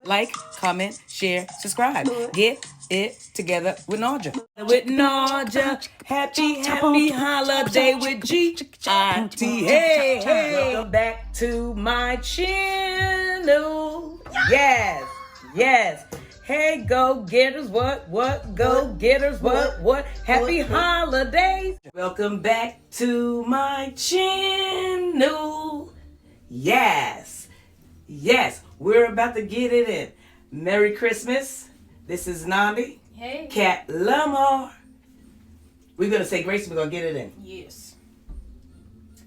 like, comment, share, subscribe. Get it together with Naja. With Naja. Happy holiday with G-I-T. Hey. Welcome back to my channel. Yes. Hey, go-getters, what, go-getters, what, happy holidays. Welcome back to my channel. Yes, we're about to get it in. Merry Christmas. This is Nandi. Hey. Cat Lamar. We're going to say grace and we're going to get it in. Yes.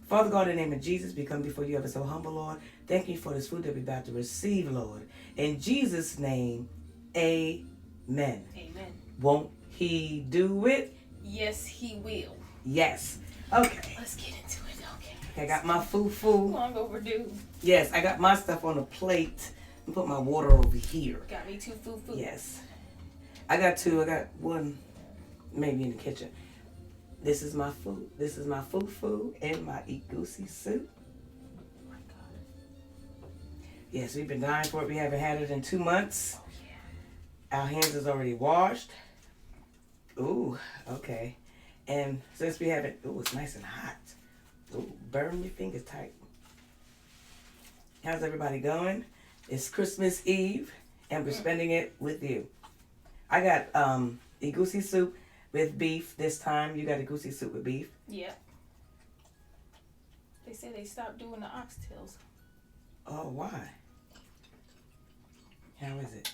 Father God, in the name of Jesus, we come before you ever so humble, Lord. Thank you for this food that we're about to receive, Lord. In Jesus' name, amen. Amen. Won't he do it? Yes, he will. Yes. Okay. Let's get into it. Okay. I got my Fufu. Long overdue. Yes, I got my stuff on the plate. And put my water over here. Got me 2 Fufu. Yes. I got 2. I got 1 maybe in the kitchen. This is my food. This is my Fufu and my Egusi soup. Oh my God. Yes, we've been dying for it. We haven't had it in 2 months. Oh, yeah. Our hands is already washed. Ooh, okay. And since we haven't, ooh, it's nice and hot. Ooh, burn your fingers tight. How's everybody going? It's Christmas Eve, and we're spending it with you. I got Egusi soup with beef this time. You got Egusi soup with beef? Yeah. They say they stopped doing the oxtails. Oh, why? How is it?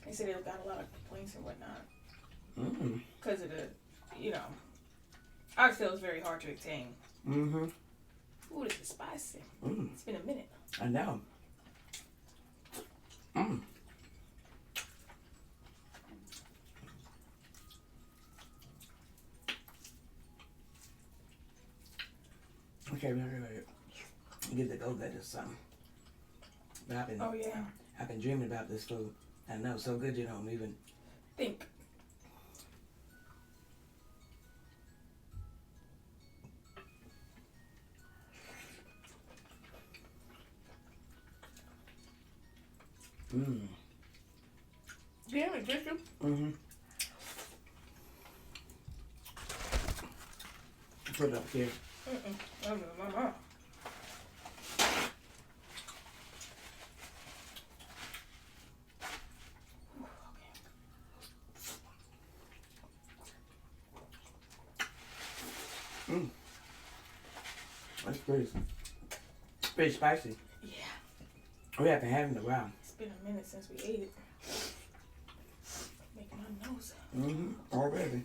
They say they've got a lot of complaints and whatnot. Because of the, oxtail is very hard to obtain. Mm-hmm. Ooh, this is spicy. It's been a minute. I know. Okay, give the Gogetters something. But I've been dreaming about this food. I know, so good you don't even think. Do you have a tissue? Put it up here. No. That's pretty spicy. Yeah. We haven't had it in a while. It's been a minute since we ate it. Make my nose. Already.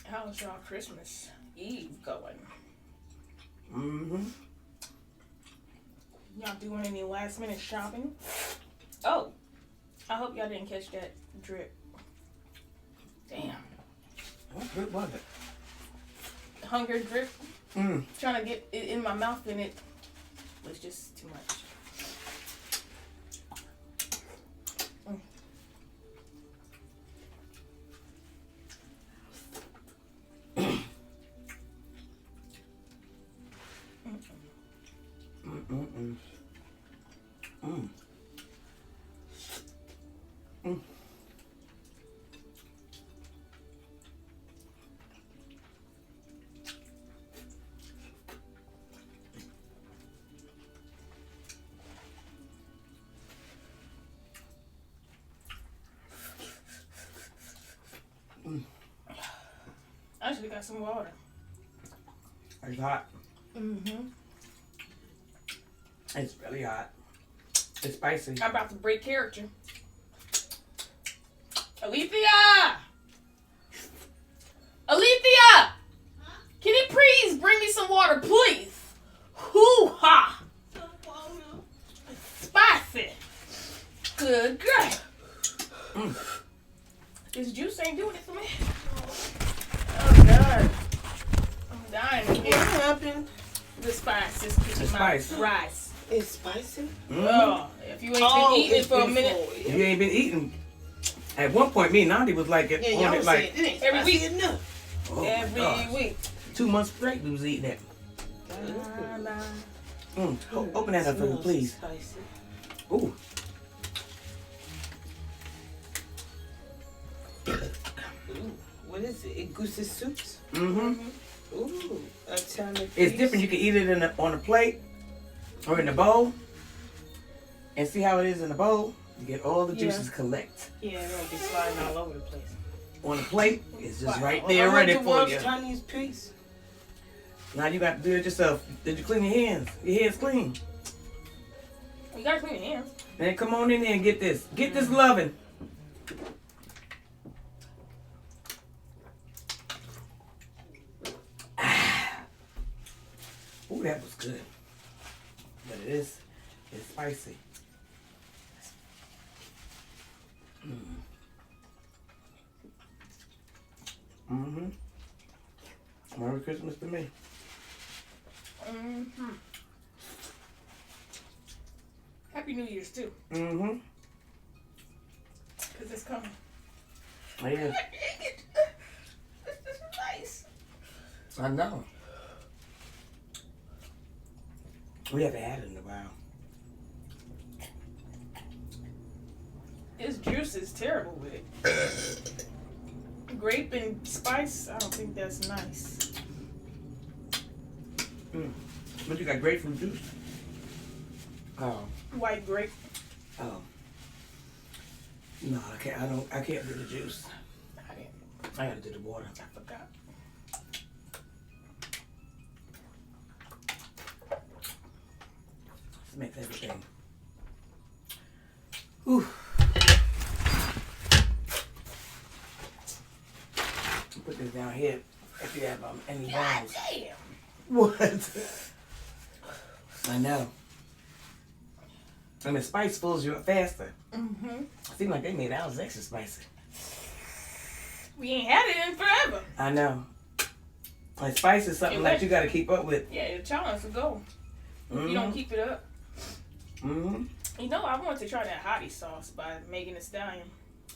How's y'all Christmas Eve going? Y'all doing any last minute shopping? Oh, I hope y'all didn't catch that drip. Damn. What drip was it? Hunger drip. Trying to get it in my mouth and it was just too much. I should have got some water. It's hot. It's really hot. It's spicy. I'm about to break character. Alethea! Can you please bring me some water, please? Hoo-ha! Spicy. Good girl. This juice ain't doing it for me. Oh, God. I'm dying. What happened? The spice is kicking my rice. It's spicy? Oh, if you ain't been eating for a minute. If you ain't been eating. At one point, me and Nandi was like, it like ain't every week. Enough. Oh every week. 2 months straight we was eating that. Open that up for me, please. Spicy. Ooh. Ooh, what is it? Egusi soups? Mm-hmm. Ooh, Italian. It's different. You can eat it on a plate or in a bowl. And see how it is in the bowl? You get all the juices collect. Yeah, it won't be sliding all over the place. On the plate, it's just right I there want ready the for world's you. tiniest piece. Now you got to do it yourself. Did you clean your hands? Your hands clean. You gotta clean your hands. Man, come on in there and get this. Get this loving. Ooh, that was good. But it's spicy. Mm-hmm. Merry Christmas to me. Mm-hmm. Happy New Year's too. Mm-hmm. Cause it's coming. Yeah, This is nice. I know. We haven't had it in a while. This juice is terrible with it. Grape and spice, I don't think that's nice. But you got grapefruit juice? Oh. White grape. Oh. No, I can't. I can't do the juice. I gotta do the water. I forgot. This makes everything. Whew. Put this down here if you have any God bones. damn. What? I know. And the spice fills you up faster. Mm-hmm. Seems like they made ours extra spicy. We ain't had it in forever. I know. Like spice is something that you got to keep up with. Yeah, the challenge to go. If you don't keep it up. Mm-hmm. You know, I wanted to try that hottie sauce by Megan Thee Stallion.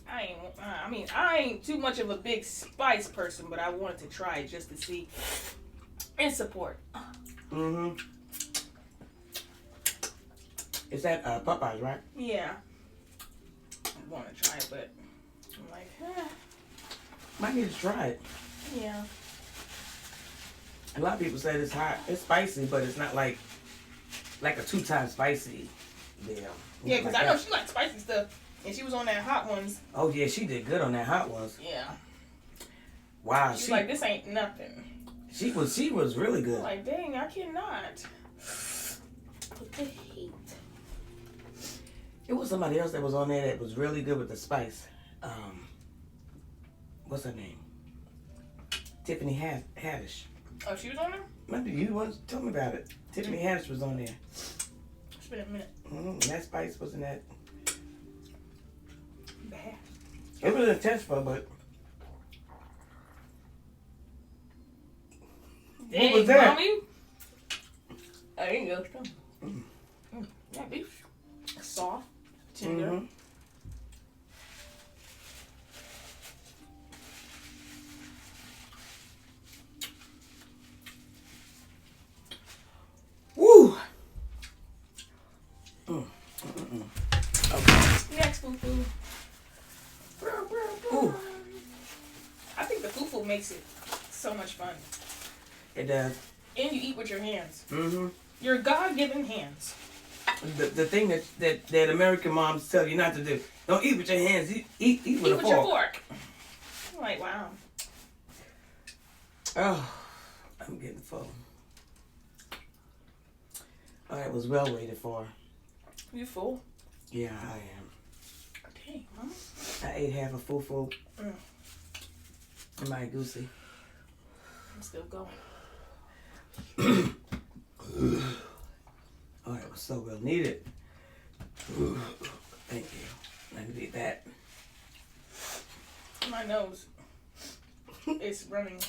I ain't too much of a big spice person, but I wanted to try it just to see and support. Mm-hmm. Is that Popeyes, right? Yeah. I want to try it, but I'm like, Might need to try it. yeah. A lot of people said it's hot. It's spicy, but it's not like a 2-time spicy deal. Yeah, because I know she likes spicy stuff, and she was on that hot ones. Oh yeah, she did good on that hot ones. Yeah. Wow, She's like, this ain't nothing. she was really I'm good. like, dang, I cannot. Put the heat. It was somebody else that was on there that was really good with the spice. What's her name? Tiffany Haddish. Oh, she was on there? Remember you once told me about it. Tiffany Haddish was on there. It's been a minute. And that spice wasn't that. Bad. It was intense for, but. Dang, What was that? Mommy. There you go. That beef. Soft. Tender. Mm-hmm. Woo! Okay. Next Fufu. Ooh. I think the Fufu makes it so much fun. It does. And you eat with your hands. Mm-hmm. Your God-given hands. The thing that American moms tell you not to do. Don't eat with your hands. Eat with a Eat with your fork. fork. I'm like, wow. Oh, I'm getting full. Oh, that was well waited for. You full? Yeah, I am. Dang, Mama. I ate half a fufu Mm. and my Egusi. I'm still going. Oh, that was so well needed. Thank you. I needed that. My nose is running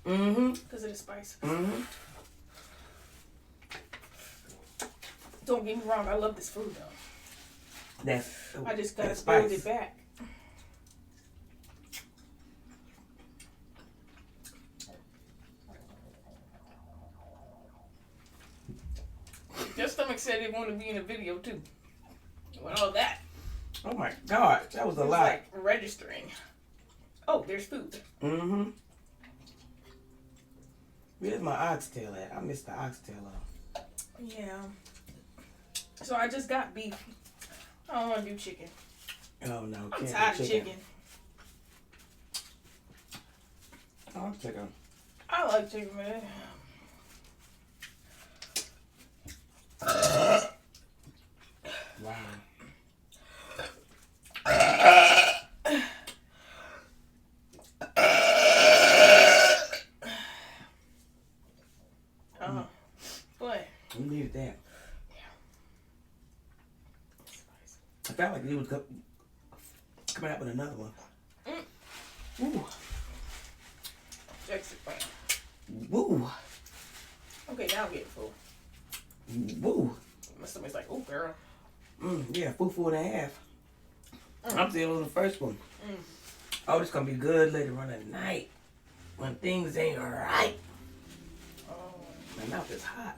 Mm-hmm. because of the spice. Mm-hmm. Don't get me wrong, I love this food though. I just gotta build it back. stomach said it wanted to be in a video too. With all that. Oh my God, that was a It was lot. like registering. Oh, there's food. Mm-hmm. Where's my oxtail at? I missed the oxtail off. Yeah. So I just got beef. I don't want to do chicken. Oh no, I'm can't tired do of chicken. Oh, chicken. I like chicken, man. Wow. What? You needed that. I felt like you was coming out with another one. Ooh. Jackson. Woo. Okay, now I'm getting full. Woo. My stomach's like, oh, girl. Yeah, Fufu and a half. I'm still on the first one. Mm. Oh, this gonna be good later on at night. When things ain't right. Oh. My mouth is hot.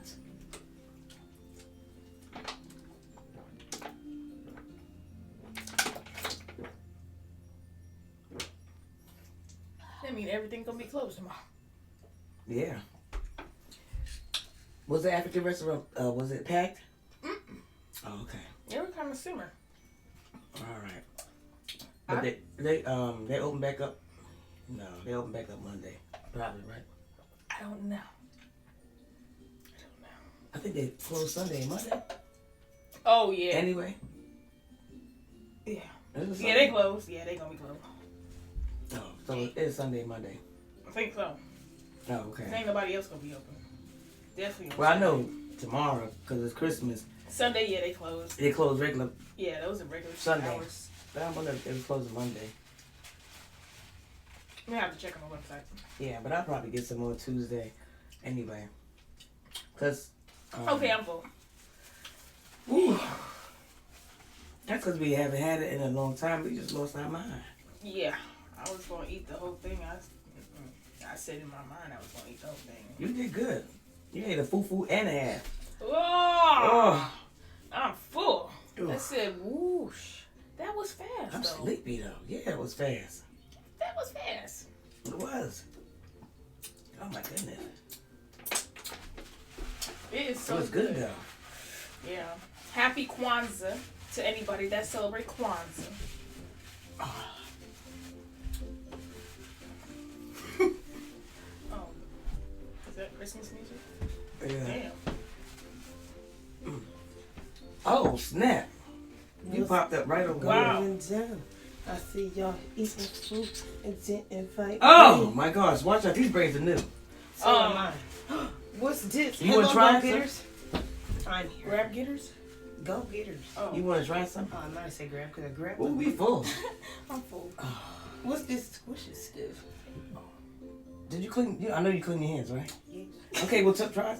That mean everything gonna be closed tomorrow. Yeah. Was the African restaurant, was it packed? Mm-mm. Oh, okay. They were kind of simmer. All right. But they open back up. No, they open back up Monday. Probably, right? I don't know. I think they close Sunday and Monday. Oh, yeah. Anyway. Yeah. Is it Yeah, they closed. Yeah, they gonna be closed. Oh, so it is Sunday and Monday. I think so. Oh, okay. Ain't nobody else gonna be open. Definitely. Well, I know tomorrow, because it's Christmas, Sunday, yeah, they closed. they close regular. Yeah, those are regular Sunday. hours. But I wonder if they close Monday. We have to check on the website. Yeah, but I'll probably get some more Tuesday anyway. Because. Okay, I'm full. Woo. That's because we haven't had it in a long time. We just lost our mind. Yeah, I was gonna eat the whole thing. I said in my mind I was gonna eat the whole thing. You did good. You ate a fufu and a half. Oh, I'm full. Ugh. I said whoosh. That was fast. I'm though. sleepy though. Yeah, it was fast. That was fast. It was. Oh my goodness. It is so It was good though. Yeah. Happy Kwanzaa to anybody that celebrate Kwanzaa. Oh, is that Christmas music? Yeah. Damn. Oh snap! You popped up right over Wow. there. I see y'all eating fruit and didn't invite Oh me. my gosh! Watch out! These braids are new. So am I. What's this? You wanna try Go-Getters? I'm here. Grab getters? Go-Getters. Oh, You want to try some? Oh, I'm not say grab because I grabbed Ooh, them. we full. I'm full. What's this squishy stuff? Did you clean? I know you clean your hands, right? Yeah. Okay, well, try.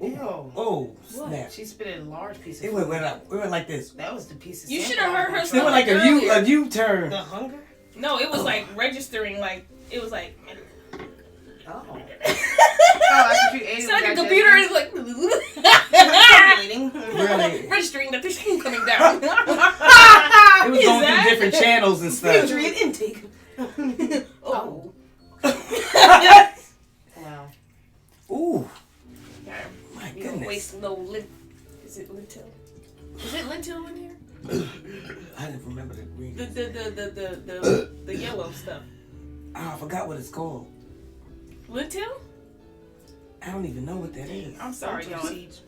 Ew. Oh snap! She spit a large piece of It went up. It went like this. That was the piece of You sample should have heard her I was It went trying. like a U-turn. The hunger? No, it was like registering, like, it was like. Oh. Oh, after you ate It's it, like we a got computer is calculating. like. Really? Registering the screen coming down. It was Is going that- through different channels and stuff. Nutrient intake. Oh. Wow. Ooh, Yeah. my You don't goodness! waste no Is it lentil? Is it lentil in here? I didn't remember the green. The yellow stuff. Oh, I forgot what it's called. Lentil? I don't even know what that is. I'm sorry, Sunflower y'all. seeds.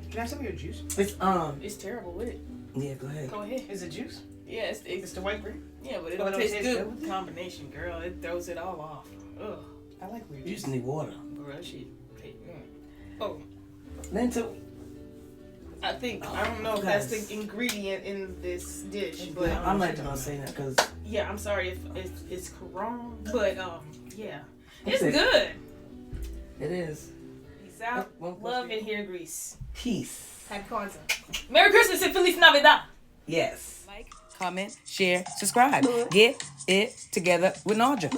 Can I have some of your juice? It's It's terrible with it. Yeah, go ahead. Go ahead. Is it juice? Yeah, it's It's the white grape? yeah, but it Oh, don't it taste tastes good good? with combination, girl. It throws it all off. Ugh. I like weird You juice. just need water. Bro, that shit. Oh, Lentil. I think I don't know if that's the ingredient in this dish, but I'm not gonna say that because yeah, I'm sorry if it's wrong, but yeah, it's Okay. good. it is. Peace out. One Love question. in here, Greece. Peace. Happy Kwanzaa. Merry Christmas and Feliz Navidad. Yes. Like, comment, share, subscribe. Get it together with Naudra.